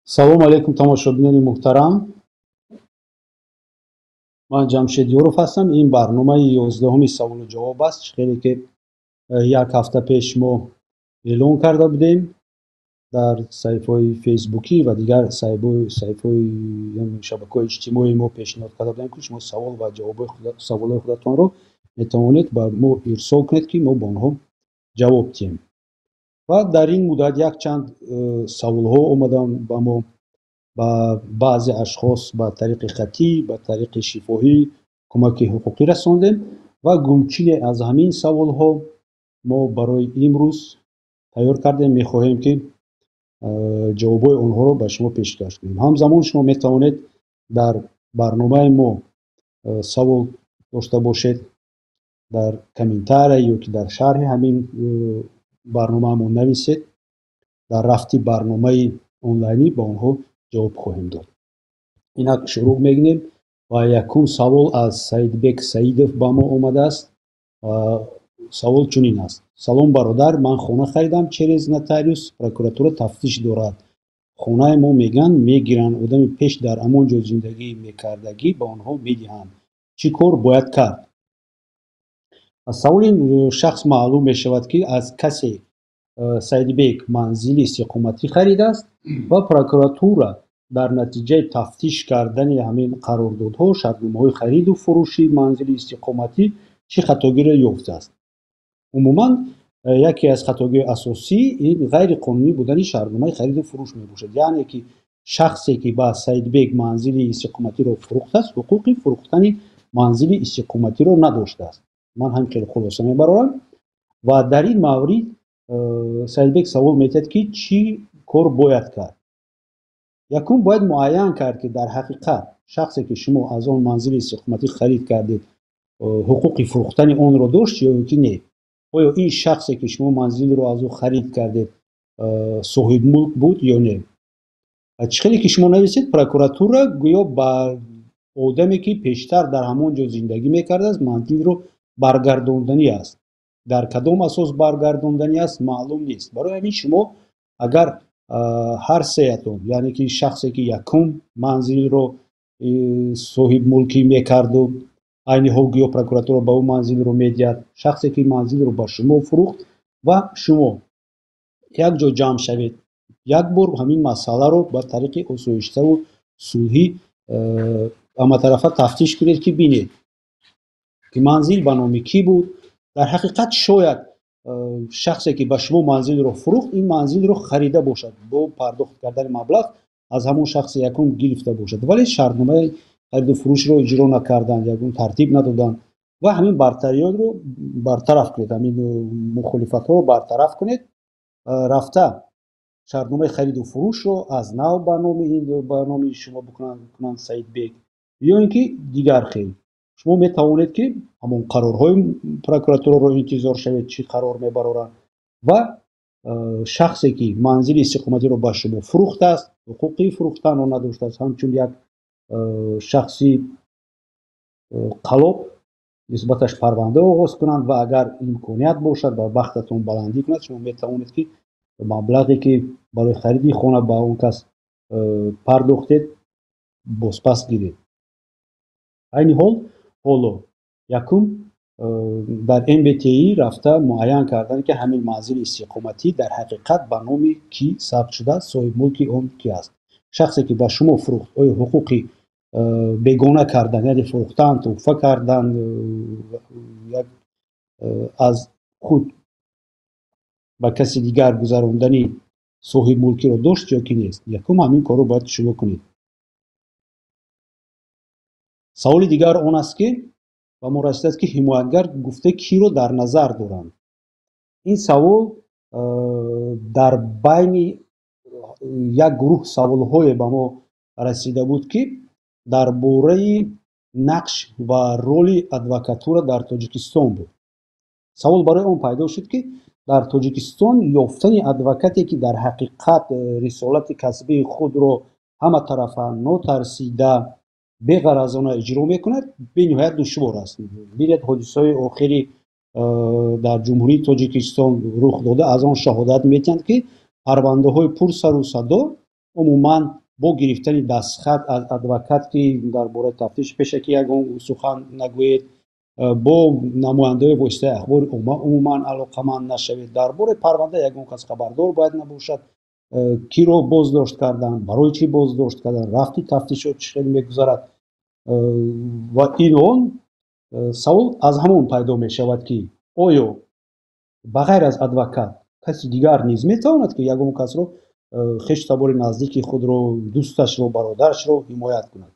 салом алейкум тамошобинони муҳтарам. ман ҷамшед ёров ҳастам. ин барномаи 11-уми саволу ҷавоб аст. хеле ки як ҳафта пеш мо эълон карда будем дар саҳифаҳои фейсбукӣ ва дигар саҳифаҳои шабакаҳои иҷтимоӣ мо пешниҳод карда будем ки шумо савол ва саволҳои худатонро метавонед ба мо ирсол кунед ки мо ба онҳо ҷавоб диҳем. ва дар ин муддат якчанд саволҳо омадан ба мо ба баъзе ашхос ба тариқи хатӣ, ба тариқи шифоҳӣ кӯмаки ҳуқуқӣ расондем ва гумчине аз ҳамин саволҳо мо барои имрӯз тайёр кардем. мехоҳем ки ҷавобҳои онҳоро ба шумо пешкаш кунем. ҳамзамон шумо метавонед дар барномаи мо савол дошта бошед, дар комментария ё ки дар шарҳи ҳамин барномаамон нависед. дар рафти барномаи онлайнӣ ба онҳо ҷавоб хоҳем дод. инак шуруъ мекунем ва якум савол аз Саидбек Саидов ба мо омадааст. савол чунин аст: салом бародар, ман хона харидам через нотариус, прокуратура тафтиш дорад. хонаи мо мегӯянд мегиранд, одами пеш дар ҳамон ҷо зиндагӣ мекардагӣ ба онҳо медиҳанд. чӣ кор бояд кард? аз саволи шахс маълум мешавад ки аз касе Саидбек манзили истиқоматӣ харидааст ва прокуратура дар натиҷаи тафтиш кардани ҳамин қарордодҳо, шартномаҳои хариду фурӯши манзили истиқоматӣ чӣ хатогиро ёфтааст. умуман яке аз хатогиҳои асосӣ ин ғайриқонунӣ будани шартномаи хариду фурӯш мебошад. яъне ки шахсе ки ба Саидбек манзили истиқоматиро фурӯхтааст, ҳуқуқи фурӯхтани манзили истиқоматиро надоштааст. ман ҳам хеле хулоса мебарорам ва дар ин маврид Саидбек савол метавад ки чӣ кор бояд кард. якум бояд муайян кард ки дар ҳақиқат шахсе ки шумо аз он манзили истиқоматӣ харид кардед ҳуқуқи фурӯхтани онро дошт ё ки не. оё ин шахсе ки шумо манзилро аз ӯ харид кардед соҳибмулк буд ё не. чӣ хеле ки шумо нависед, прокуратура гӯё ба одаме ки пештар дар ҳамон ҷо зиндагӣ мекардааст манзилро баргардонданӣ аст. дар кадом асос баргардонданӣ аст маълум нест. барои ҳамин шумо агар ҳар сеятон, яъне ки шахсе ки якум манзилро соҳибмулкӣ мекарду айни ҳол гӯё прокуратура ба ӯ манзилро медиҳад, шахсе ки манзилро ба шумо фурӯхт ва шумо як ҷо ҷамъ шавед, як бор ҳамин масъаларо ба тариқи осоиштаву сулҳӣ ҳаматарафа тафтиш кунед ки бинед ки манзил ба номи кӣ буд. дар ҳақиқат шояд шахсе ки ба шумо манзилро фурӯхт ин манзилро харида бошад, бо пардохт кардани маблағ аз ҳамон шахси якум гирифта бошад, вале шартномаи хариду фурӯшро иҷро накарданд, ягон тартиб надоданд ва ҳамин бартариёнро бартараф кунед, ҳамин мухолифатҳоро бартараф кунед. рафта шартномаи хариду фурӯшро аз нав ба номи шумо бикунанд Саидбек ё ин ки дигар хел. шумо метавонед ки ҳамон қарорҳои прокуратураро интизор шавед, чӣ қарор мебароранд ва шахсе ки манзили истиқоматиро ба шумо фурӯхтааст, ҳуқуқи фурӯхтанро надоштааст, ҳамчун як шахси қалоб нисбаташ парванда оғоз кунанд ва агар имконият бошад ва бахтатон баландӣ кунад, шумо метавонед ки маблағе ки барои хариди хона ба он кас пардохтед бозпас гиред. айни ҳол ҳоло якум дар МБТИ рафта муайян карданд ки ҳамин манзили истиқоматӣ дар ҳақиқат ба номи кӣ сабт шудааст, соҳибмулки он кӣ аст. шахсе ки ба шумо фурӯхт оё ҳуқуқи бегона кардан, яъне фурӯхтан, туҳфа кардан, аз худ ба каси дигар гузарондани соҳибмулкиро дошт ё ки нест. якум ҳамин корро бояд шумо кунед. саволи дигар он аст ки ба мо расидааст ки ҳимоятгар гуфта киро дар назар доранд. ин савол дар байни як гурӯҳ саволҳое ба мо расида буд ки дар бораи нақш ва роли адвокатура дар Тоҷикистон буд. савол барои он пайдо шуд ки дар Тоҷикистон ёфтани адвокате ки дар ҳақиқат рисолати касбии худро ҳаматарафа нотарсида беғаразона иҷро мекунад бениҳоят душвор аст. бинед ҳодисаҳои охири дар ҷумҳурии Тоҷикистон рух дода, аз он шаҳодат медиҳанд ки парвандаҳои пурсару садо عموما با گرفتن دستخط از ادوکات که درباره تفتیش پیشکی یگان سخن نگوید، با نماینده واسطه اخبار عموما علاقمند نشوید، درباره پرونده یگان کس خبردار باید نباشد. کی رو بازداشت کردن، برای چی بازداشت کردن، رفتی تفتیشات چقدر میگذرد و این اون سوال از همون پیدا می شود که آیا بغیر از ادوکات کسی دیگر نیز میتواند که یگان کس رو خشتبار نزدیکی خود رو، دوستش رو، برادرش رو حمایت کند.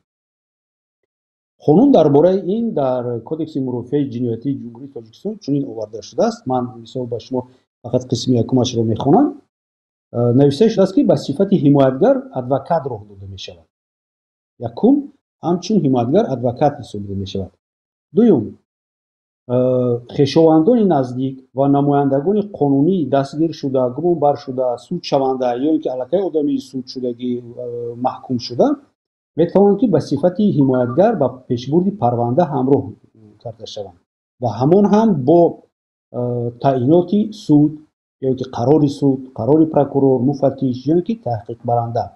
قانون درباره این در کدکس مرافع جنایتی جمهوری تاجیکستان چنین آورده شده است. من مثال به شما فقط قسم یکمش رو میخوانم. نوشته شده است که به صفت حمایتگر ادوکات راه داده می شود. یکم همچون حمایتگر ادوکات حسابیده می شود. دوم خویشاوندان نزدیک و نمایندگان قانونی دستگیر شده، گمان بر شده، سود شونده یا اینکه علاقه آدمی سود شدگی محکوم شده میتوانند که به صفت حمایتگر به پیشبرد پرونده همراه کرده شوند و همان هم با تعیینات سود یا اینکه قرار سود، قرار پروکورور، مفتش یا اینکه تحقیق برنده.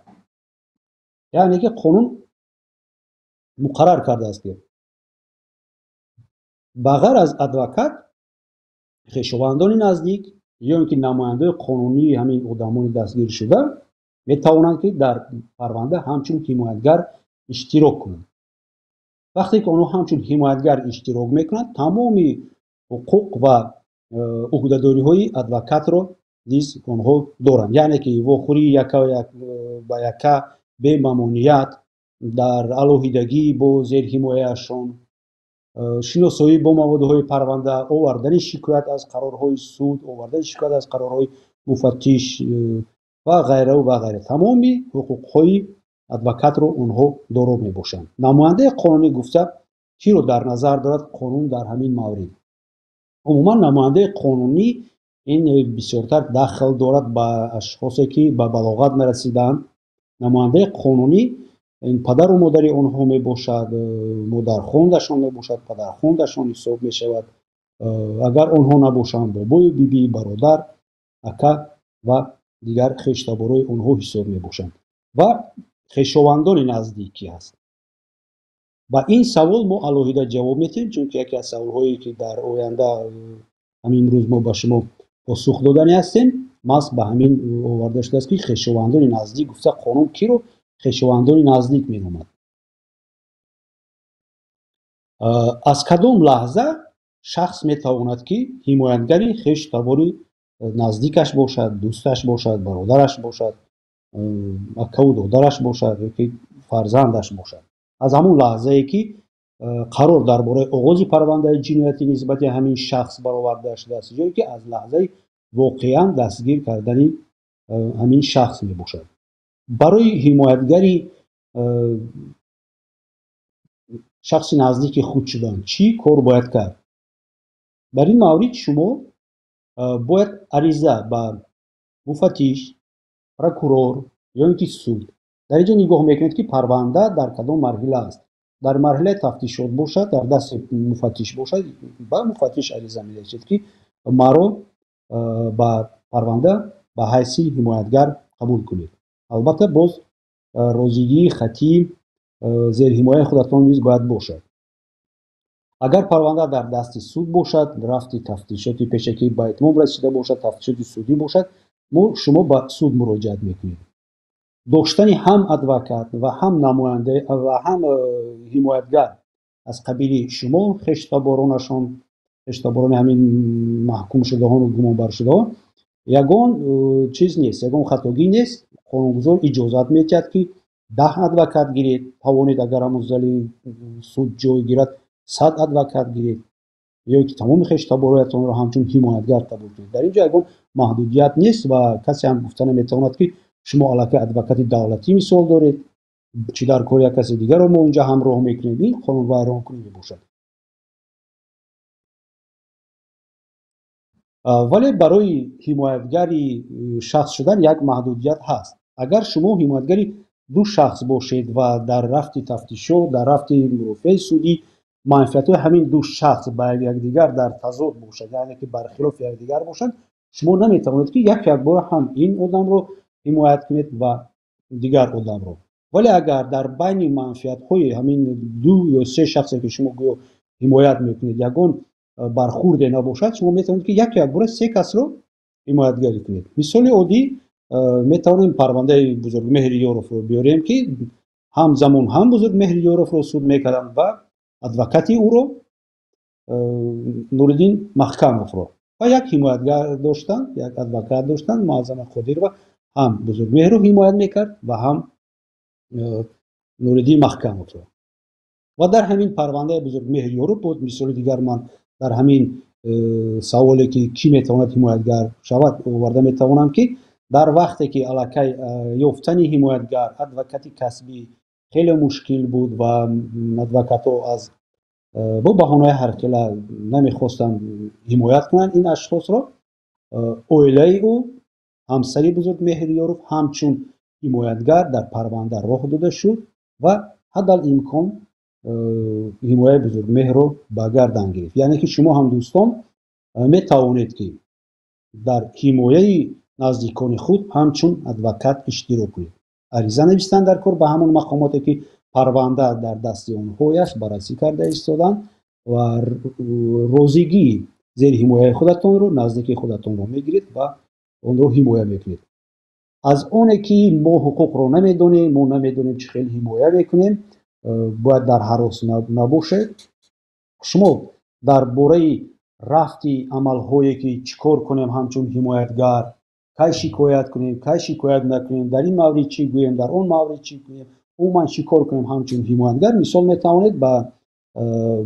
یعنی که قانون مقرر کرده است که بغیر از ادوکات خویشاوندان نزدیک یا اینکه نماینده قانونی همین آدمان دستگیر شده میتوانند که در پرونده همچون حمایتگر اشتراک کنند. وقتی که آنها همچون حمایتگر اشتراک میکنند تمام حقوق و عهده‌داری های ادوکات رو نیز آنها دارند. یعنی که واخوری یکا به یکا به ممانعت در علاهیدگی با زیر حمایه‌شان، شناسایی با موادهای پرونده، آوردن شکایت از قرارهای سود، آوردن شکایت از قرارهای مفتش و غیره و غیره، تمامی حقوقهای ادوکات رو اونها دارا میباشند. نماینده قانونی گفته چی رو در نظر دارد قانون در همین مورد؟ عموما نماینده قانونی این بسیارتر دخل دارد به اشخاصی که به بلاغت نرسیدند. نماینده قانونی این پدر و مادر آنها می باشد، مادر خواندشان می باشد، پدر خواندشان حساب می شود. اگر آنها نباشند بابای بیبی، برادر، اکا و دیگر خویشتبارای آنها حساب می باشند و خویشاوندان نزدیکی است. با این سوال ما علاهیده جواب میتیم، چون که یکی از سوالهایی که در آینده همین روز ما به شما پاسخ دادنی هستیم ماست به همین آورده شده است که خویشاوندان نزدیک گفته قانون کی رو خویشاوندان نزدیک مینامد. از کدام لحظه شخص میتواند که حمایتگری خویشتباری نزدیکش باشد، دوستش باشد، برادرش باشد، اکا و دادرش باشد یا که فرزندش باشد؟ از همون لحظه ای که قرار درباره آغاز پرونده جنایتی نسبت همین شخص برآورده شده است یا که از لحظه واقعا دستگیر کردن همین شخص می باشد. برای حمایتگری شخص نزدیک خود شدن چی کار باید کرد؟ در این مورد شما باید عریضه به مفتش، پروکورور یا اینکه سود در اینجا نگاه میکنید که پرونده در کدام مرحله است. در مرحله تفتیشات باشد، در دست مفتش باشد، با مفتش عریضه می‌نویسید که مرا با پرونده به حیث حمایتگر قبول کنید. البته باز راضیگی خطی زیر حمایت خودتان نیز باید باشد. اگر پرونده در دست سود باشد، رفتی تفتیشات پیشکی به اتمام رسیده باشد، تفتیشات سودی باشد، شما به سود مراجعت میکنید. داشتن هم ادوکات و هم نماینده و هم حمایتگر از قبیل شما خویشتبارانشان، خویشتباران همین محکوم شده ها و گمان بر شده ها، یگان چیز نیست، یگان خطاگی نیست. قانونگذار اجازت میدهد که 10 ادوکات گیرید، توانید اگر همون سود جای گیرد 100 ادوکات گیرید یا که تمام خویشتبارانتان را همچون حمایتگر قبول کنید. در اینجا یگان محدودیت نیست و کسی هم گفته نمیتواند که شما علاقه ادوکات دولتی مثال دارید چی در کار یک کسی دیگر رو ما اونجا همراه میکنید، این قانون ویران کننده باشد. ولی برای حمایتگری شخص شدن یک محدودیت هست. اگر شما حمایتگری دو شخص باشید و در رفت تفتیشات، در رفت مرافع سودی منفعت همین دو شخص با یکدیگر در تضاد باشد، یعنی که برخلاف یکدیگر باشند، شما نمیتوانید که یک بار هم این آدم رو حمایت کنید و дигар одамро. вале агар дар байни манфиатҳои ҳамин ду ё се шахсе ки шумо гӯё ҳимоят мекунед ягон бархурде набошад, шумо метавонед ки як бора се касро ҳимоятгарӣ кунед. мисоли оддӣ метавонем парвандаи Бузургмеҳри Ёровро биёрем ки ҳамзамон ҳам Бузургмеҳри Ёровро суд мекарданд ва адвокати ӯро Нуриддин Маҳкамовро ва як ҳимоятгар доштанд, як адвокат доштанд, Муаззама Қодирова, ҳам Бузургмеҳрро ҳимоят мекард ва ҳам Нуриддин Маҳкамовро. ва дар ҳамин парвандаи Бузургмеҳри Ёров буд. мисоли дигар ман дар ҳамин саволе ки кӣ метавонад ҳимоятгар шавад оварда метавонам ки дар вақте ки аллакай ёфтани ҳимоятгар адвокати касбӣ хеле мушкил буд ва адвокатҳо аз бо баҳонаи ҳархела намехостанд ҳимоят кунанд ин ашхосро, оилаи ӯ ҳамсари Бузургмеҳри Ёров ҳамчун ҳимоятгар дар парванда роҳ дода шуд ва ҳаддалимкон ҳимояи Бузургмеҳрро ба гардан гирифт. яъне ки шумо ҳам дӯстон метавонед ки дар ҳимояи наздикони худ ҳамчун адвокат иштирок кунед. ариза навистанд дар кор ба ҳамон мақомоте ки парванда дар дасти онҳо аст, баррасӣ карда истоданд ва розигии зери ҳимояи худатонро наздики худатонро мегиред ва онро ҳимоя мекунед. аз оне ки мо ҳуқуқро намедонем, мо намедонем чӣ хел ҳимоя мекунем, бояд дар ҳарос набошед. шумо дар бораи рафти амалҳое ки чӣ кор кунем ҳамчун ҳимоятгар, кай шикоят кунем, кай шикоят накунем, дар ин маврид чӣ гӯем, дар он маврид чӣ гӯем, умуман чӣ кор кунем ҳамчун ҳимоятгар, мисол метавонед ба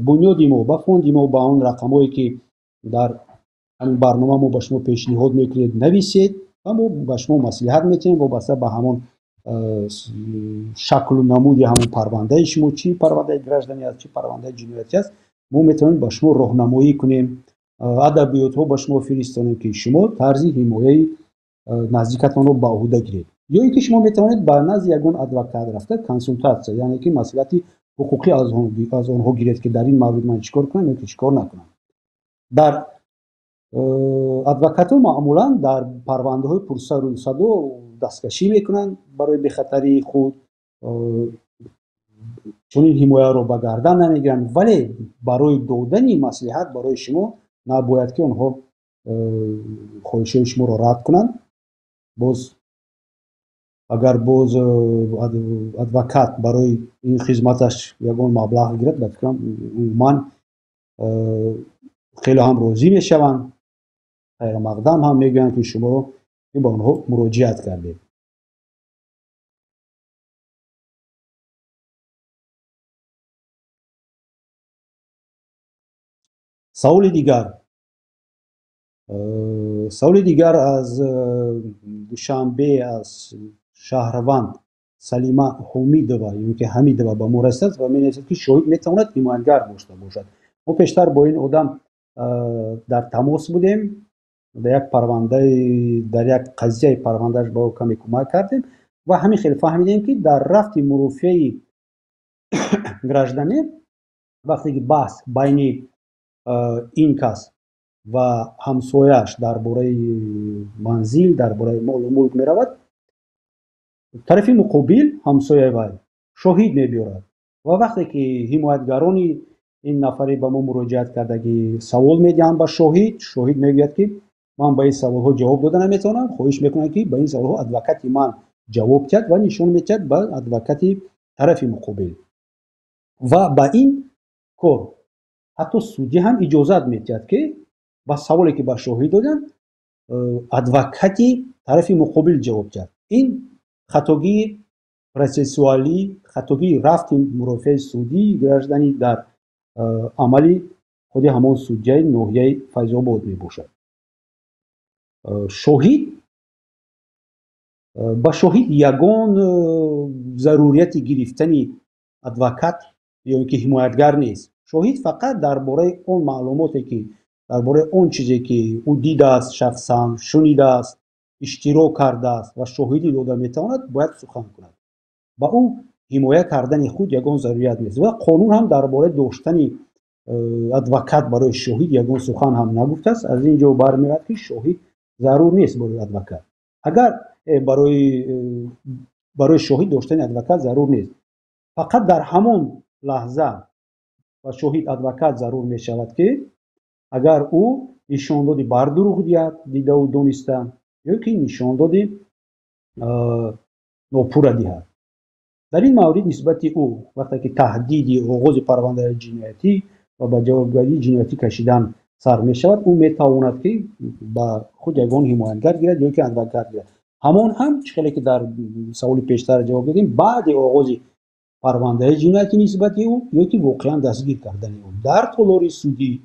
бунёди мо, ба фонди мо, ба он рақамҳое ки дар ҳамин барнома мо ба шумо пешниҳод мекунед нависед ва мо ба шумо маслиҳат метиҳем вобаста ба ҳамон шаклу намуди ҳамон парвандаи шумо, чӣ парвандаи гражданӣ аст, чӣ парвандаи ҷиноятӣ аст, мо метавонем ба шумо роҳнамоӣ кунем, адабиётҳо ба шумо фиристонем ки шумо тарзи ҳимояи наздикатонро ба уҳда гиред. ё ин ки шумо метавонед ба назди ягон адвокат рафта консултатсия, яъне ки маслиҳати ҳуқуқӣ аз онҳо гиред ки дар ин маврид ман чӣ кор кунам ё ки чӣ кор накунам. дар адвокатҳо маъмулан дар парвандаҳои пурсару садо дасткашӣ мекунанд барои бехатарии худ, чунин ҳимояро ба гардан намегиранд, вале барои додани маслиҳат барои шумо набояд ки онҳо хоҳишҳои шуморо рад кунанд. боз агар боз адвокат барои ин хизматаш ягон маблағ гирад, ба фикрам умуман хеле ҳам розӣ мешаванд, хайрамақдам ҳам мегӯянд ки шуморо ки ба онҳо муроҷиат кардед. саволи дигар аз Душанбе аз Шаҳраванд Салима Ҳомидова ё ки Ҳамидова ба мо расидаст ва менависад ки шоҳид метавонад ҳимоятгар дошта бошад. мо пештар бо ин одам дар тамос будем, дар як парвандаи дар як қазияи парвандааш ба ӯ каме кӯмак кардем ва ҳамин хел фаҳмидем ки дар рафти мурофиаи гражданӣ вақте ки баҳс байни ин кас ва ҳамсояаш дар бораи манзил, дар бораи молу мулк меравад, тарафи муқобил ҳамсояи вай шоҳид мебиёрад ва вақте ки ҳимоятгарони ин нафаре ба мо муроҷиат кардагӣ савол медиҳанд ба шоҳид, шоҳид мегӯяд ки ман ба ин саволҳо ҷавоб дода наметавонам, хоҳиш мекунам ки ба ин саволҳо адвокати ман ҷавоб диҳад ва нишон медиҳад ба адвокати тарафи муқобил. ва ба ин кор ҳатто судя ҳам иҷозат медиҳад ки ба саволе ки ба шоҳид доданд адвокати тарафи муқобил ҷавоб диҳад. ин хатогии процессуалӣ, хатогии рафти мурофиаи судии гражданӣ дар амали худи ҳамон судяи ноҳияи Файзобод мебошад. шоҳид ба шоҳид ягон зарурияти гирифтани адвокат ё ин ки ҳимоятгар нест. шоҳид фақат дар бораи он маълумоте ки дар бораи он чизе ки ӯ дидааст, шахсан шунидааст, иштирок кардааст ва шоҳидӣ дода метавонад, бояд сухан кунад. ба ӯ ҳимоя кардани худ ягон зарурият нест ва қонун ҳам дар бораи доштани адвокат барои шоҳид ягон сухан ҳам нагуфтааст. аз ин ҷо бармеояд ки шоҳид зарур нест барои адвокат. агар барои برای شاهد داشتن ادوکات ضرور نیست. فقط در همون لحظه و شاهد ادوکات ضرور می شود که اگر او نشاندادی بر دروغ دیده و دانسته یا که نشاندادی ناپور دهد. در این مورد نسبت او وقتی که تهدید آغاز پرونده جنایتی و به جوابگویی جنایتی کشیدن سر می شود، او می تواند که با خود یگان حمایتگر گیرد یا که ادوکات گیرد. همان هم چیزی که در سوال پیشتر جواب دادیم، بعد آغاز پرونده جنایتی نسبت او یا که واقعا دستگیر کردن او در تالار سودی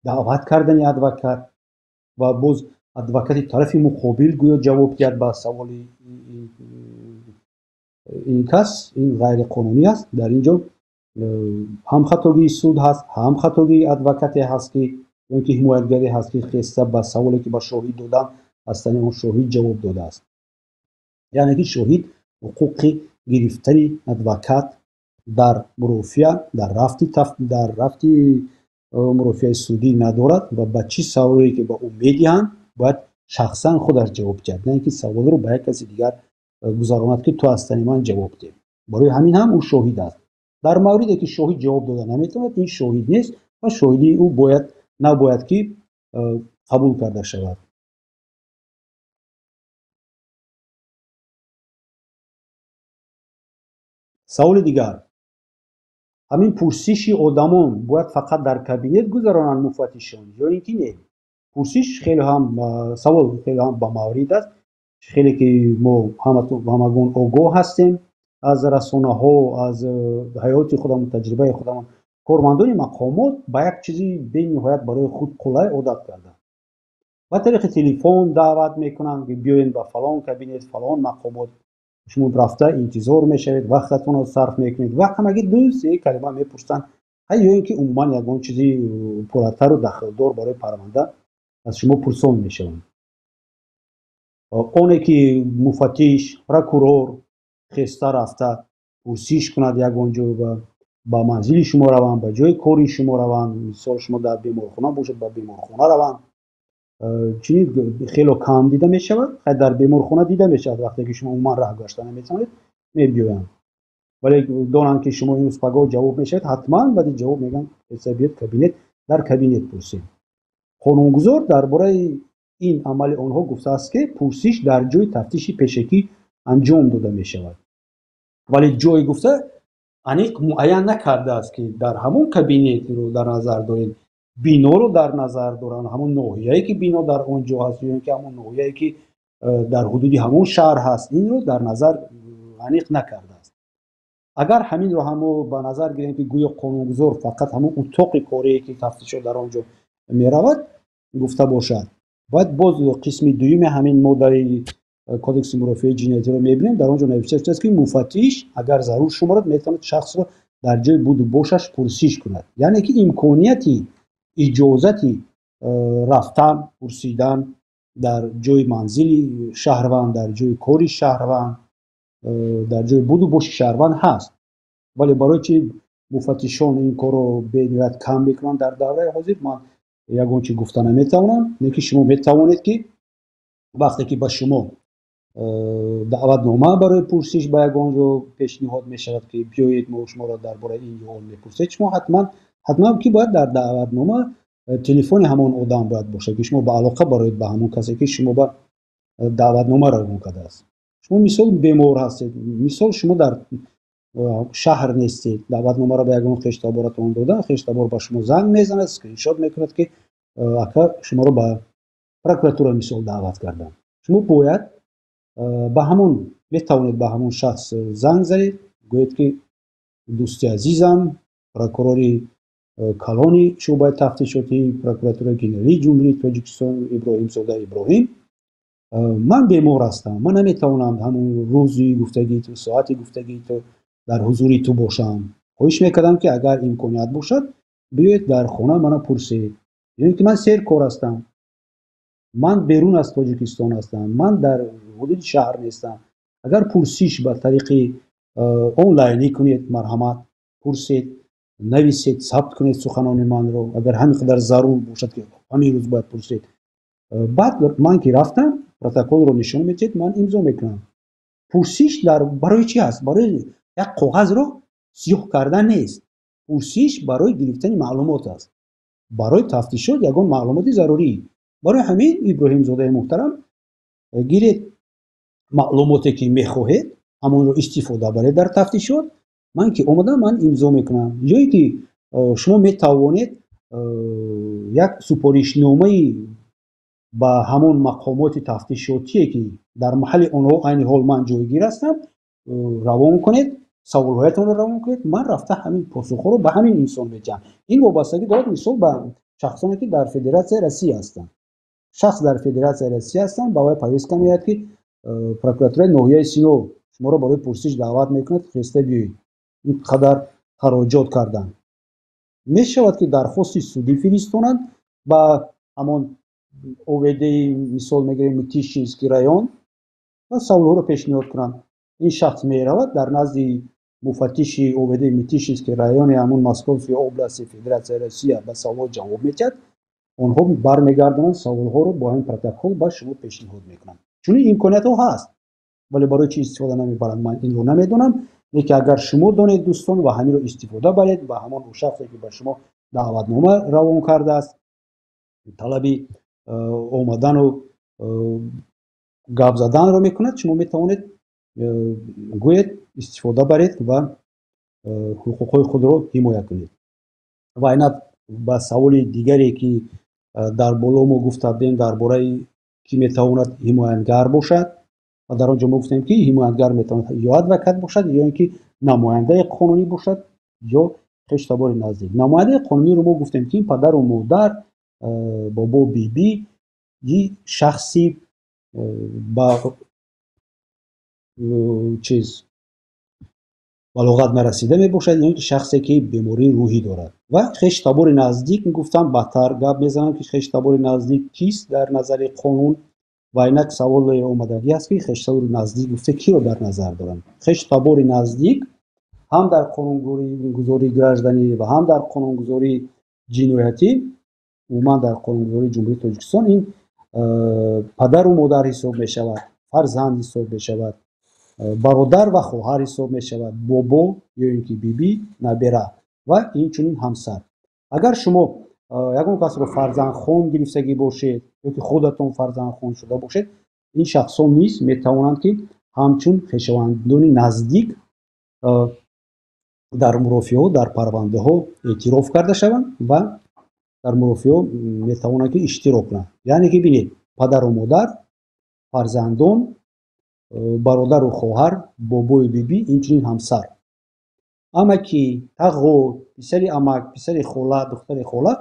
دعوت کردن ادوکات و باز ادوکات طرف مقابل گویا جواب کرد به سوال این کس، این غیر قانونی است. در اینجا هم خطاگی سود هست، هم خطاگی ادوکات هست که یا که حمایتگری هست که خسته به سوالی که با شاهد دادن هستن اون شاهد جواب داده است. یعنی که شاهد حقوق گرفتن ادوکات در مرافعه در رفتی مرافعه سودی ندارد و به چی سوالی که با او میدهند باید شخصا خودش جواب کرد، نه اینکه سوال رو به یک کسی دیگر گذراند که تو هستن من جواب ده. برای همین هم او شاهد است. در موردی که شاهد جواب داده نمیتواند، این شاهد نیست و شاهدی او نباید که قبول کرده شود. سوال دیگر، همین پرسش آدمان باید فقط در کابینت گذرانند مفتشان یا اینکه نه؟ پرسش خیلی هم سوال خیلی هم با مورد است. خیلی که ما همگون آگاه هستیم از رسانه ها، از حیات خودمون، تجربه خودمون. کارمندان مقامات با یک چیزی به نهایت برای خود قلعه عادت کردن. با طریق تلفن دعوت میکنن که بیاین با فلان کابینت، فلان مقامات، شما رفته انتظار میشوید، وقتتون رو صرف میکنید. وقت هم اگه دو سه کلمه میپرسن یا اینکه عموما یگان چیزی پرتر و دخلدار برای پرونده از شما پرسان میشوند. اونه که مفتش پروکورور خسته رفته پرسش کند یگان جا با منزل شما روند، با جای کاری شما روند، مثال شما در بیمارخانه باشد با بیمارخانه روند، خیلی کم دیده می شود. در بیمارخانه دیده می شود وقتی که شما عموما راه گشته نمیتونید میبیویند، ولی دانند که شما این روز پگاه جواب میشید، حتما بعد جواب میگن حسابیت کابینت، در کابینت پرسید. قانونگذار درباره این عمل آنها گفته است که پرسش در جای تفتیش پیشکی انجام داده می شود، ولی جای گفته انیق معین نکرده است که در همون کابینت رو در نظر دارین، بینا رو در نظر دارن، همون ناحیه‌ای که بینا در اونجا هست یا که همون ناحیه‌ای که در حدود همون شهر هست، این رو در نظر انیق نکرده است. اگر همین رو هم به نظر گیریم که گویا قانونگذار فقط همون اتاق کاری که تفتیش در اونجا می رود گفته باشد، باید باز قسم دوم همین ماده کدکس مرافعه جنایتی رو میبینیم. در اونجا نوشته است که مفتش اگر ضرور شمارد میتواند شخص رو در جای بود و باشش پرسش کند. یعنی که امکانیتی اجازتی رفتن پرسیدن در جای منزلی شهروند، در جای کاری شهروند، در جای بود و باش شهروند هست، ولی برای چی مفتشان این کار رو به نهایت کم بکنن در دوره حاضر؟ من یگان چی گفتن نمیتونم، نه که شما میتوانید که وقتی که با شما دعوتنامه برای پرسش به یگان جو پیشنهاد می شود که بیایید ما شما را درباره این حال میپرسید، شما حتما که باید در دعوتنامه تلفن همان آدم باید باشه که شما با علاقه برایید به همون کسی که شما با دعوتنامه را کرده است. شما مثال بیمار هستید، مثال شما در شهر نیستید، دعوتنامه را به یگان خشتبارتون داده، خشتبار با شما زنگ میزنه، اسکرین شات میکند که اگر شما را به پروکراتور مثال دعوت کردن، شما باید به همون میتوانید به همون شخص زنگ زنید، گویید که دوستی عزیزم پروکوروری کلانی شعبه تفتیشاتی پروکراتور جنرال جمهوری تاجیکستان ابراهیم زاده ابراهیم، من بیمار هستم، من نمیتوانم همون روزی گفتگی تو ساعتی گفتگی تو در حضوری تو باشم، خواهش میکردم که اگر امکانیت باشد بیایید در خانه منو پرسید. یعنی که من سیر کار هستم، من بیرون از تاجیکستان هستم، من در حدود شهر نیستم، اگر پرسش به طریق آنلاینی کنید مرحمت پرسید، نویسید، ثبت کنید سخنان من رو، اگر همین قدر ضرور باشد که همین روز باید پرسید. بعد من که رفتم پروتکل رو نشون میدید، من امضا میکنم، پرسش برای چی است؟ برای یک کاغذ رو سیاه کردن نیست. پرسش برای گرفتن معلومات است، برای تفتیشات یگان معلومات ضروری. برای همین ابراهیم زاده محترم گیرید معلوماتی که میخواهید همون رو استفاده برید در تفتیشات. من که اومدم من امضا میکنم. جایی که شما میتوانید یک سپارشنامه با همون مقامات تفتیشاتی که در محل اونها عین حال من جایگیر هستم روان کنید، سوالهایتون رو روان کنید. من رفته همین پاسخ رو به همین انسان میدم. این وابستگی دارد مثال به شخصانی که در فدراسیون روسیه هستند. شخص در فدراسیون روسیه هستند با وی پیوست میاد که پروکراتور ناحیه سینو شما رو برای پرسش دعوت میکنید، خسته بیایید. این قدر خراجات کردن میشود که درخواست سودی فرستونند با همون اویده مثال میگیریم میتیشینسکی رایون و سوال رو پیشنهاد کنند. این شخص میرود در نزد مفتش اویده میتیشینسکی رایون همون مسکوفی اوبلاست فدراسیون روسیه به سوال جواب میدهد. اونها برمیگردونن سوال ها رو با این پروتکل با شما پیشنهاد میکنن. چون این امکانیت ها هست ولی برای چی استفاده نمیبرند من این رو نمیدونم. لیکن اگر شما دانید دوستان و همین رو استفاده برید و همون شخصی که به شما دعوتنامه روان کرده است طلبی اومدن و گپ زدن رو میکند، شما میتوانید گوید استفاده برید و حقوق خود رو حمایت کنید. و اینا با سوال دیگری که در بالا ما گفته بودیم درباره کی میتواند حمایتگر باشد و در آنجا ما گفتیم که حمایتگر میتواند یا ادوکات باشد یا اینکه نماینده قانونی باشد یا خشتبار نزدیک. نماینده قانونی رو ما گفتیم که این پدر و مادر بابا بی یه شخصی با چیز بلاغت نرسیده می باشد یا اینکه شخصی که بیماری روحی دارد. و خشتبار نزدیک میگفتم بدتر گپ میزنم که خشتبار نزدیک کیست در نظر قانون و اینک سوال اومدگی است که خشتبار نزدیک گفته کی رو در نظر دارن. خشتبار نزدیک هم در قانونگذاری گردنی و هم در قانونگذاری جنایتی و من در قانونگذاری جمهوری تاجیکستان این پدر و مادر حساب می شود، فرزند حساب می شود، برادر و خواهر حساب می شود، بابا یا اینکه بیبی نبیره و این چنین همسر. اگر شما یگان کس رو فرزند خون گرفتگی باشید یا که خودتون فرزند خون شده باشید این شخصا نیز می توانند که همچون خویشاوندان نزدیک در مرافعه ها در پرونده ها اعتراف کرده شوند و در مرافعه ها می توانند که اشتراک کنند. یعنی که ببینید پدر و مادر، فرزندان، برادر و خواهر، بابا و بیبی این چنین همسر. اما که تقو پسر امک، پسر خاله، دختر خاله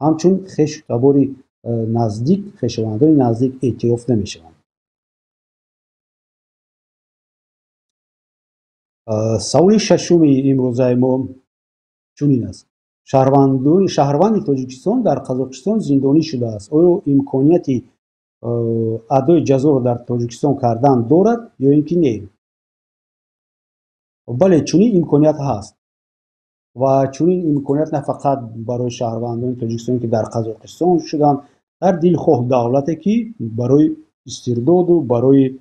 همچون خویشاوندان نزدیک، خویشاوندان نزدیک اعتراف نمی شوند. سوال ششم امروزه ما چنین است: شهروند تاجیکستان در قزاقستان زندانی شده است. آیا امکانیت ادای جزا را در تاجیکستان کردن دارد یا اینکه نه؟ بله چنین امکانیت هست و چنین امکانیت نه فقط برای شهروندان تاجیکستان که در قزاقستان شدند، هر دلخواه دولتی که برای استرداد و برای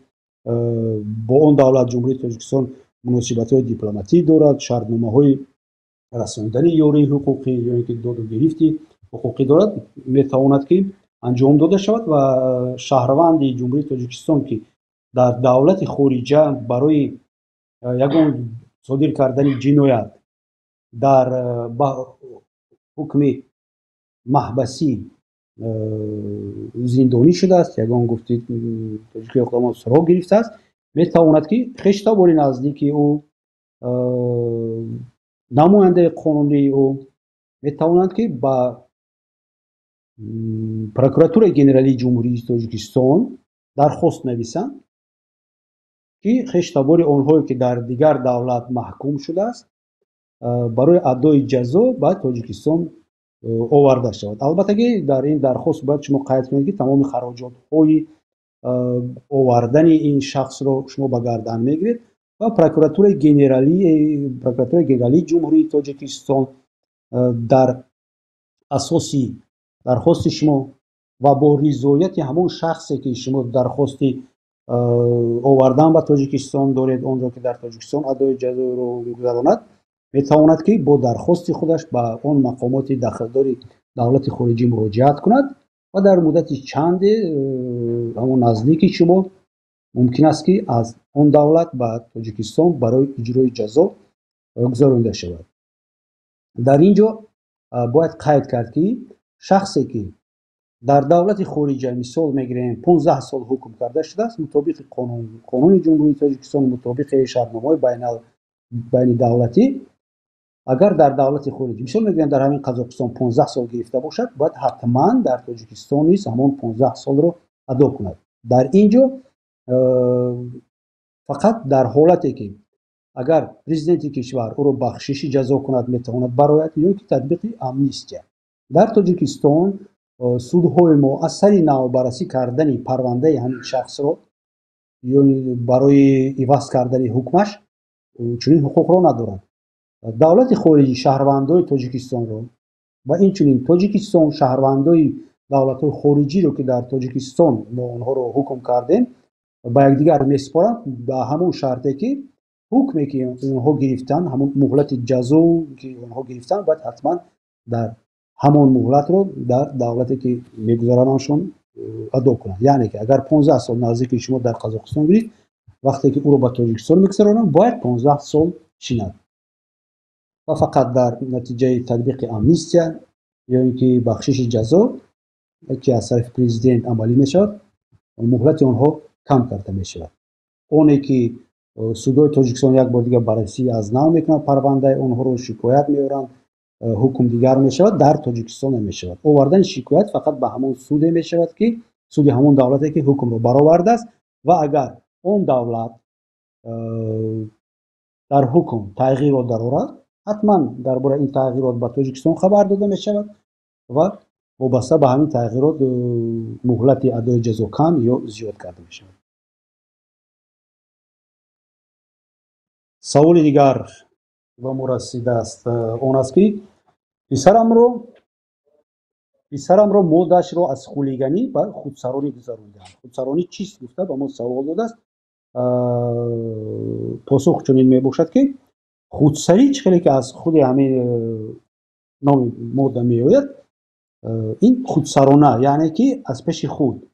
با آن دولت جمهوری تاجیکستان مناسبت‌های دیپلماتی دارد، شرطنامه‌های رساندن یاری حقوقی یا اینکه داد و گرفتی حقوقی دارد میتواند که انجام داده شود و شهروند جمهوری تاجیکستان که در دولت خارجه برای یگان صادر کردن جنایت در حکم محبسی زندانی شده است، یگان گفتید تاجیکی اقدامات سراغ گرفته است، میتواند که خویشاوندان نزدیک او نماینده قانونی او میتوانند که با پروکراتور گنرالی جمهوری تاجیکستان درخواست نویسند که خویشاوندان آنهایی که در دیگر دولت محکوم شده است برای ادای جزا به تاجیکستان آورده شود. البته که در این درخواست باید شما قید کنید که تمام خراجات های آوردن این شخص رو شما به گردن میگیرید و پروکراتور گنرالی جمهوری تاجیکستان در اساسی درخواست شما و با رضایت همون شخصی که شما درخواست آوردن به تاجیکستان دارد، آن را که در تاجیکستان ادای جزا رو می‌گذراند، میتواند که با درخواست خودش به آن مقامات دخلدار دولت خارجی مراجعت کند و در مدت چند همون نزدیک شما ممکن است که از آن دولت به تاجیکستان برای اجرای جزا گذرانده شود. در اینجا باید قید کرد که شخصی که در دولت خارجی مثال میگیریم 15 سال حکم کرده شده است مطابق قانون جمهوری تاجیکستان، مطابق شرطنامه بین دولتی، اگر در دولت خارجی مثال میگیریم در همین قزاقستان 15 سال گرفته باشد، باید حتما در تاجیکستان نیز همون 15 سال رو ادا کند. در اینجا فقط در حالتی که اگر پرزیدنت کشور او را بخشش جزا کند میتواند برایت یا که تطبیق امنیستیا. در تاجیکستان سودهای ما از سر نو بررسی کردن پرونده همین شخص را یا برای عوض کردن حکمش چنین حقوق را ندارند. دولت خارجی شهروندای تاجیکستان را و اینچنین تاجیکستان شهروندای دولت‌های خارجی رو که در تاجیکستان ما آنها رو حکم کردیم با یکدیگر میسپارند به همون شرطی که حکمی که اونها گرفتن، همون مهلت جزا که اونها گرفتن، باید حتما در همون مهلت رو در دولتی که میگذارنشون ادا کنند. یعنی که اگر 15 سال نزدیک شما در قزاقستان گرفت، وقتی که او رو به تاجیکستان میگذارند باید 15 سال شیند و فقط در نتیجه تطبیق امنیستیا یا اینکه بخشش جزا که از طرف پرزیدنت عملی میشود مهلت آنها کم کرده میشود. اونی که سودای تاجیکستان یک بار دیگه بررسی از نو میکنند پرونده آنها رو شکایت میارند، حکم دیگر میشود، در تاجیکستان میشود. آوردن شکایت فقط به همون سود میشود که سود همون دولتی که حکم رو برآورده است و اگر اون دولت در حکم تغییرات درآورد حتما درباره این تغییرات به تاجیکستان خبر داده میشود و وابسته به همین تغییرات مهلت ادای جزا کم یا زیاد کرده میشود. سوال دیگر و ما رسیده است اون است که پسرم رو مادرش رو از خولیگنی به خودسرانی گذراندند. خودسرانی چیست گفته به ما سوال داده است. پاسخ چنین میباشد که خودسری چقدر که از خود همین نام ماده میآید، این خودسرانه یعنی که از پیش خود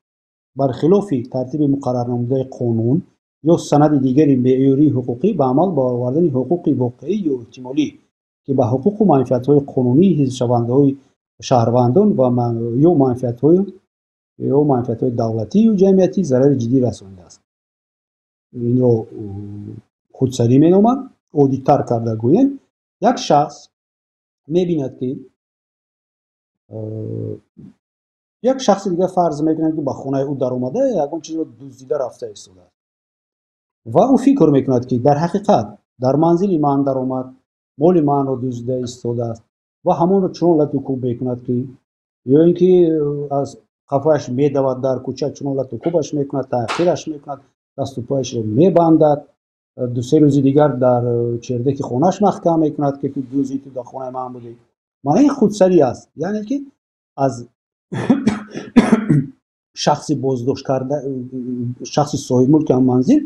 برخلاف ترتیب مقرر نموده قانون یا سند دیگری معیاری حقوقی به عمل با آوردن حقوق واقعی یا احتمالی که به حقوق و منفعت‌های قانونی حفظ شونده‌های شهروندان و یا منفعت‌های دولتی و جمعیتی ضرر جدی رسانده است. این رو خودسری مینامند. عادی‌تر کرده گوییم یک شخص می‌بیند که یک شخص دیگه فرض میکنه که به خونه او در اومده یگان چیز رو دزدیده رفته ایستاده و او فکر میکند که در حقیقت در منزل من در اومد، مال من رو دزدیده ایستاده است و همون رو چون لطو کوب میکند که یا اینکه از قفاش میدود در کوچه چون لطو کوبش میکند، تأخیرش میکند، دست و پایش رو میبندد، دو سه روز دیگر در چردک خونش محکم میکند که تو دزدی تو در خونه من بودی. معنی این خودسری است، یعنی که از شخصی بازداشت کرده، شخصی صاحب ملک هم منزل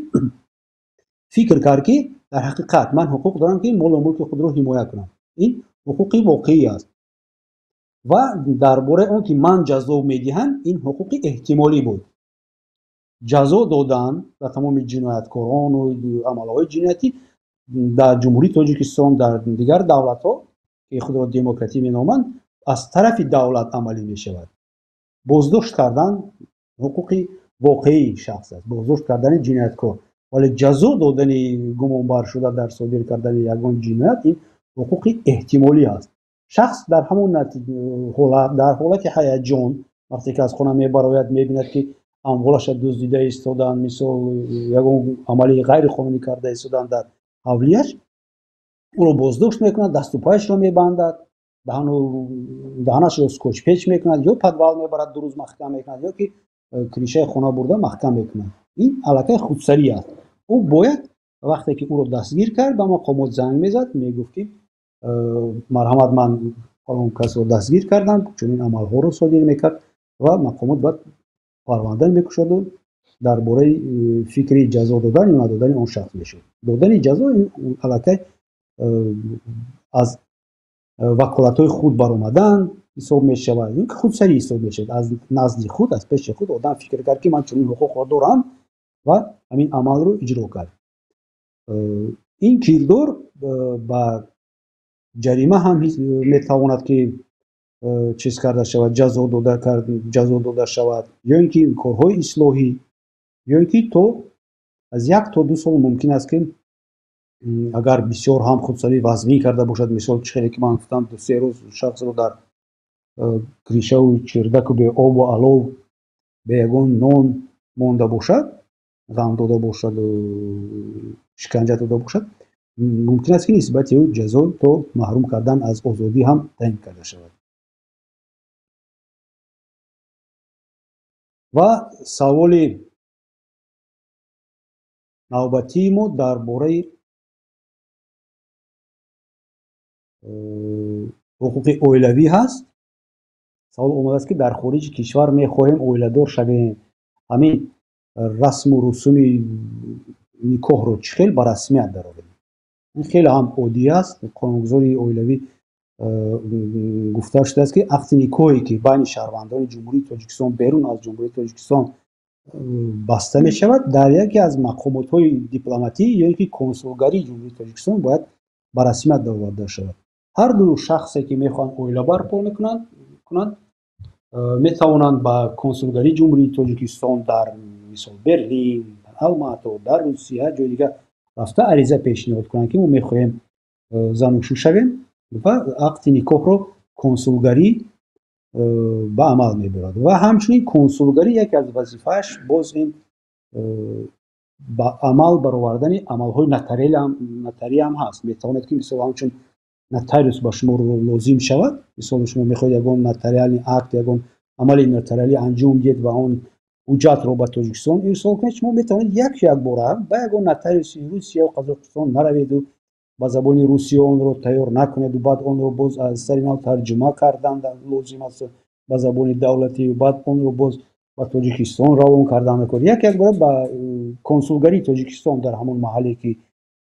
فکر کرد که در حقیقت من حقوق دارم که مال و ملک خود رو حمایت کنم. این حقوقی واقعی است و درباره اون که من جزا میدهم این حقوقی احتمالی بود. جزا دادن و تمام جنایتکاران و عملهای جنایتی در جمهوری تاجیکستان در دیگر دولت ها که خود را دموکراتی مینامند از طرف دولت عملی می شود. بازداشت کردن حقوقی واقعی شخص است، بازداشت کردن جنایتکار، ولی جزا دادن گمانبر شده در صادر کردن یگان جنایت این حقوقی احتمالی است. شخص در همون حالت در حالت هیجان وقتی که از خانه میبراید میبیند که اموالش دزدیده ایستادن، مثال یگان عملی غیر قانونی کرده ایستادن در حولیش، او رو بازداشت میکند، دست و پایش رو میبندد، دهانش رو اسکوچ پیچ میکند یا پدوال میبرد دو روز محکم میکند یا که کلیشه خونه برده محکم میکند. این علاقه خودسری است. او باید وقتی که او رو دستگیر کرد به مقامات زنگ میزد، میگفت که مرحمت من اون کس رو دستگیر کردم، چون این عملها رو صادر میکرد و مقامات باید پرونده میکشد و дар бораи фикри ҷазо додан ё надодани он шахс мешуд. Додани ҷазо аллакай аз ваколатҳои худ баромадан ҳисоб мешавад, ин ки худсарӣ ҳисоб мешавад. Аз назди худ, аз пеши худ одам фикр кард, ки ман чунин ҳуқуқро дорам ва ҳамин амалро иҷро кард. ин кирдор ба ҷарима ҳам метавонад ки чиз карда шавад, ҷазо дода шавад, ё ин ки корҳои ислоҳӣ, ё ин ки то аз 1 то 2 сол мумкин аст ки агар бисёр ҳам худсарӣ вазмин карда бошад, мисол хеле ки ман гуфтам 2-3 рӯз шахсро дар киришаву чирдаку бе обу алов, бе ягон нон монда бошад, ғам дода бошаду шиканҷа дода бошад, мумкин аст ки нисбати ӯ ҷазо то маҳрум кардан аз озодӣ ҳам таъин карда шавад. ва саволи навбатии мо дар бораи ҳуқуқи оилавӣ ҳаст. савол омадааст ки дар хориҷи кишвар мехоҳем оиладор шавем, ҳамин расму русуми никоҳро чӣ хел ба расмият дарорем? ин хеле ҳам оддӣ аст. қонунгузори оилавӣ гуфта шудааст ки ақди никоҳе ки байни шаҳрвандони ҷумҳурии Тоҷикистон берун аз ҷумҳурии Тоҷикистон баста мешавад, дар яке аз мақомотҳои дипломатӣ ё ин ки консулгарии ҷумҳурии Тоҷикистон бояд ба расмият оварда шавад. ҳар ду шахсе ки мехоҳанд оила барпо кунанд метавонанд ба консулгарии ҷумҳурии Тоҷикистон дар мисол Берлин, дар Алмато, дар Русия, ҷои дигар рафта ариза пешниҳод кунанд, ки мо мехоҳем занушу шавем ва ақди никоҳро консулгарӣ ба амал мебарад. ва ҳамчунин консулгарӣ яке аз вазифааш боз ин ба амал баровардани амалҳои нотариӣ ҳам ҳаст. Метавонад ки мисол ҳамчун нотариус ба шумо лозим шавад, мисол шумо мехоҳед ягон нотариальный акт, ягон амали нотариалӣ анҷом диҳед ва он ҳуҷҷатро ба Тоҷикистон ирсол кунед, шумо метавонед якбора ба ягон нотариуси Русия ё Қазоқистон нараведу ба забони русия онро тайёр накунеду баъд онро боз аз сари нав тарҷума кардан лозим аст ба забони давлатӣ, баъд онро боз ба Тоҷикистон равон кардан мекунед. Якбора ба консулгарии Тоҷикистон дар ҳамон маҳалле ки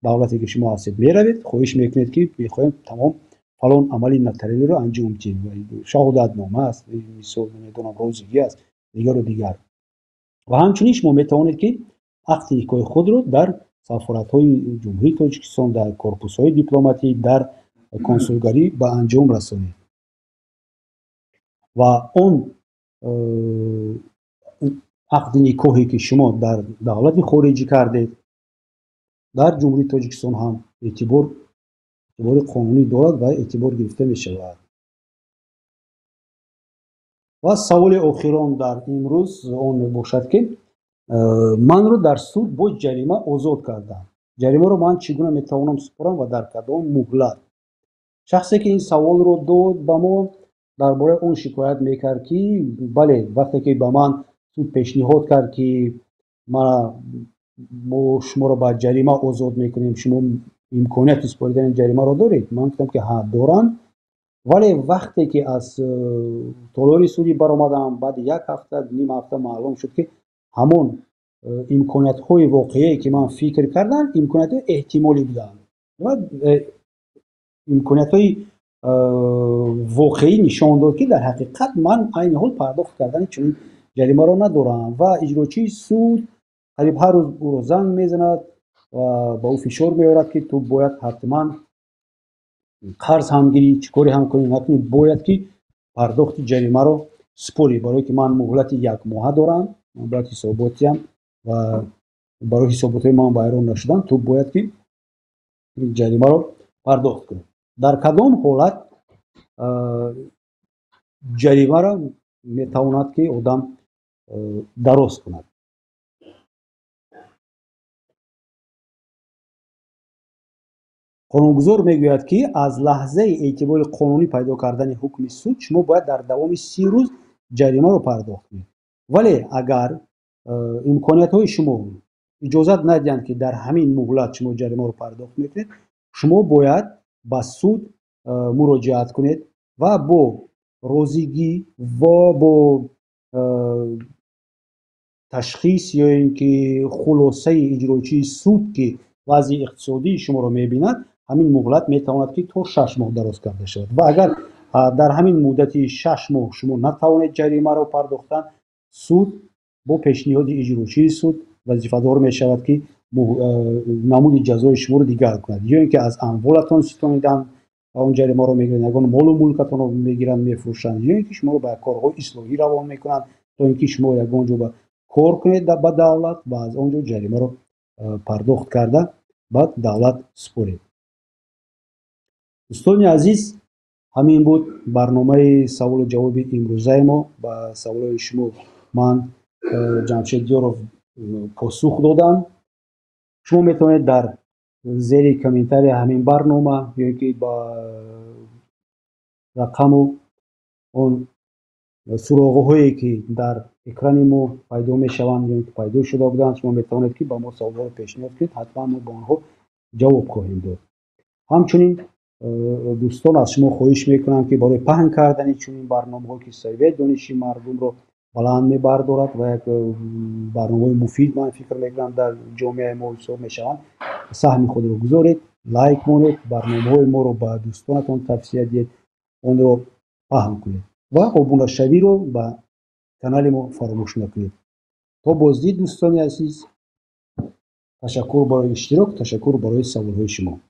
давлате ки шумо ҳастед меравед, хоҳиш мекунед ки мехоҳем тамом фалон амали нотариалиро анҷом диҳем. Шаҳодатнома аст, мисол намедонам розигӣ аст, дигару дигар. ва ҳамчунин шумо метавонед ки ақди никоҳи худро дар сафоратҳои ҷумҳурии Тоҷикистон, дар корпусҳои дипломатӣ, дар консулгарӣ ба анҷом расонед. ва он ақди никоҳе ки шумо дар давлати хориҷӣ кардед, дар ҷумҳурии Тоҷикистон ҳам эътибори қонунӣ дорад ва эътибор гирифта мешавад. ва саволи охирон дар имрӯз он мебошад ки манро дар суд бо ҷарима озод карданд. ҷаримаро ман чӣ гуна метавонам супорам ва дар кадом муҳлат? шахсе ки ин саволро дод ба мо дар бораи он шикоят мекард ки бале, вақте ки ба ман суд пешниҳод кард ки мо шуморо ба ҷарима озод мекунем, шумо имконияти супоридани ҷаримаро доред? Ман гуфтам ки ҳа дорам, вале вақте ки аз толори судӣ баромадам, баъди 1 ҳафта, ним ҳафта маълум шуд ки ҳамон имкониятҳои воқеие ки ман фикр кардам, имкониятҳои эҳтимолӣ буданд. ва имкониятҳои воқеӣ нишон дод ки дар ҳақиқат ман айни ҳол пардохт кардани чунин ҷаримаро надорам. ва иҷрочии суд қариб ҳар рӯз ӯро занг мезанад ва ба ӯ фишор меорад ки ту бояд ҳатман қарз ҳам гирӣ, чӣ коре ҳам кунӣ накунӣ, бояд ки пардохти ҷаримаро супорӣ, барое ки ман муҳлати 1 моҳа дорам, ман бояд ҳисоботиам ва барои ҳисоботҳои ман вайрон нашудан, ту бояд ки ҷаримаро пардохт кунӣ. дар кадом ҳолат ҷаримаро метавонад ки одам дароз кунад? қонунгузор мегӯяд ки аз лаҳзаи эътибори қонунӣ пайдо кардани ҳукми суд шумо бояд дар давоми 30 рӯз ҷаримаро пардохт кунед. вале агар имкониятҳои шумо иҷозат надиҳанд ки дар ҳамин муҳлат шумо ҷаримаро пардохт мекунед, шумо бояд ба суд муроҷиат кунед ва бо розигӣ ва бо تشخیص یا اینکه خلاصه اجراچی سود که وضع اقتصادی شما رو میبیند، همین مهلت میتواند که تا 6 ماه دراز کرده شود و اگر در همین مدت 6 ماه شما نتوانید جریمه رو پرداختن، سود با پیشنهاد اجراچی سود وظیفه‌دار میشود که نمود جزای شما رو دیگر کند، یا اینکه از اموالتان ستانیدن اون جریمه رو میگیرن، یگان مال و ملکتان رو میگیرن میفروشند، یا اینکه شما رو به کارهای اصلاحی روان میکنند تا اینکه شما یگان جو به کار کنید به دولت و از اونجا جریمه رو پرداخت کرده بعد دولت سپرید. دوستان عزیز، همین بود برنامه سوال و جواب امروزه ما. با سوال شما من جمشید دیاروف پاسخ دادم. شما میتونید در زیر کامنتر همین برنامه یا که با رقم و اون سراغ هایی که در اکران ما پیدا می شوند یا پیدا شده بودند، شما میتوانید که با ما سوال رو پیشنهاد کنید، حتما ما با آنها جواب خواهیم داد. همچنین دوستان از شما خواهش میکنم که برای پهن کردن چنین برنامه‌ها که سویه دانشی مردم رو بلند میبردارد و یک برنامه مفید من فکر میکنم در جامعه ما حساب میشوند، سهم خود رو گذارید، لایک کنید، برنامه‌های ما رو با دوستانتون توصیه دهید، اون رو پهن کنید و ابونه شوی رو به کانال ما فراموش نکنید. تا بازدید دوستان عزیز، تشکر برای اشتراک، تشکر برای سوال‌های شما.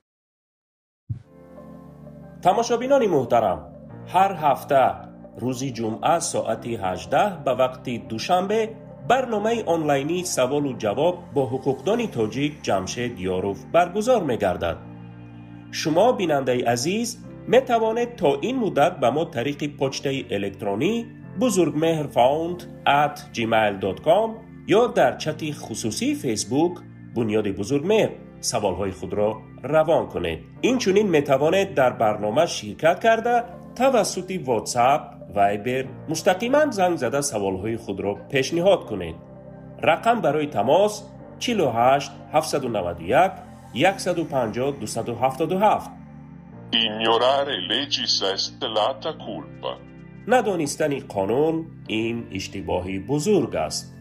تماشابینان محترم، هر هفته روزی جمعه ساعت 18 به وقت دوشنبه برنامه آنلاینی سوال و جواب با حقوقدان تاجیک جمشید دیاروف برگزار می گردد. شما بیننده عزیز می توانید تا این مدت به ما طریق پوسته الکترونی buzurgmehrfound@gmail.com یا در چت خصوصی فیسبوک بنیاد بزرگمهر سوالهای خود را روان کنید. این چنین می توانید در برنامه شرکت کرده توسط واتساپ، وایبر مستقیما زنگ زده سوالهای خود را پیشنهاد کنید. رقم برای تماس 48 791 150 277. Ignorare leggi è la culpa. ندانستن قانون این اشتباهی بزرگ است.